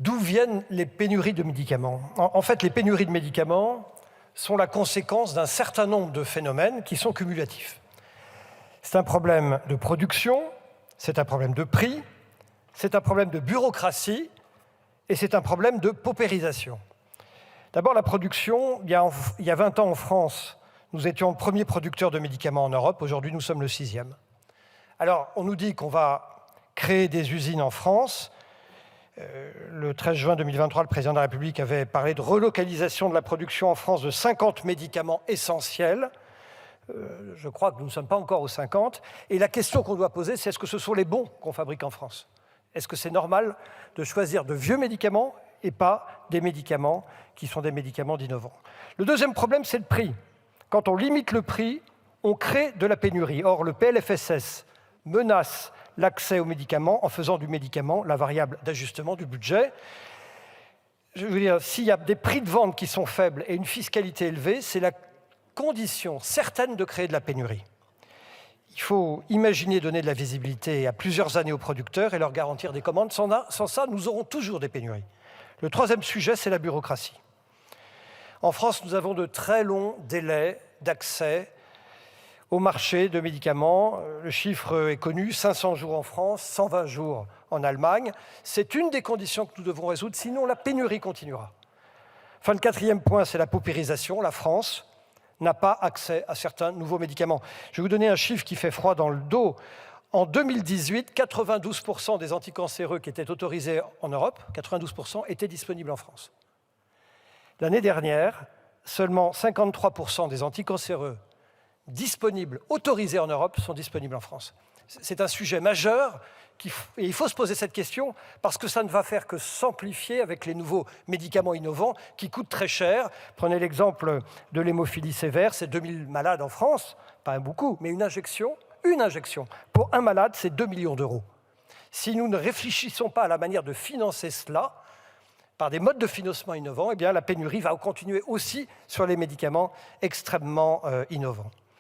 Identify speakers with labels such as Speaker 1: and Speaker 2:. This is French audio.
Speaker 1: D'où viennent les pénuries de médicaments? En fait, les pénuries de médicaments sont la conséquence d'un certain nombre de phénomènes qui sont cumulatifs. C'est un problème de production, c'est un problème de prix, c'est un problème de bureaucratie et c'est un problème de paupérisation. D'abord, la production. Il y a 20 ans en France, nous étions le premier producteur de médicaments en Europe. Aujourd'hui, nous sommes le 6e. Alors, on nous dit qu'on va créer des usines en France. Le 13 juin 2023, le président de la République avait parlé de relocalisation de la production en France de 50 médicaments essentiels. Je crois que nous ne sommes pas encore aux 50. Et la question qu'on doit poser, c'est est-ce que ce sont les bons qu'on fabrique en France? Est-ce que c'est normal de choisir de vieux médicaments et pas des médicaments qui sont des médicaments d'innovants? Le deuxième problème, c'est le prix. Quand on limite le prix, on crée de la pénurie. Or, le PLFSS menace l'accès aux médicaments en faisant du médicament la variable d'ajustement du budget. Je veux dire, s'il y a des prix de vente qui sont faibles et une fiscalité élevée, c'est la condition certaine de créer de la pénurie. Il faut imaginer donner de la visibilité à plusieurs années aux producteurs et leur garantir des commandes. Sans ça, nous aurons toujours des pénuries. Le troisième sujet, c'est la bureaucratie. En France, nous avons de très longs délais d'accès au marché de médicaments. Le chiffre est connu, 500 jours en France, 120 jours en Allemagne. C'est une des conditions que nous devons résoudre, sinon la pénurie continuera. Enfin, le quatrième point, c'est la paupérisation. La France n'a pas accès à certains nouveaux médicaments. Je vais vous donner un chiffre qui fait froid dans le dos. En 2018, 92% des anticancéreux qui étaient autorisés en Europe, 92% étaient disponibles en France. L'année dernière, seulement 53% des anticancéreux disponibles, autorisés en Europe, sont disponibles en France. C'est un sujet majeur et il faut se poser cette question parce que ça ne va faire que s'amplifier avec les nouveaux médicaments innovants qui coûtent très cher. Prenez l'exemple de l'hémophilie sévère, c'est 2000 malades en France, pas beaucoup, mais une injection, pour un malade, c'est 2 millions d'euros. Si nous ne réfléchissons pas à la manière de financer cela, par des modes de financement innovants, eh bien, la pénurie va continuer aussi sur les médicaments extrêmement innovants.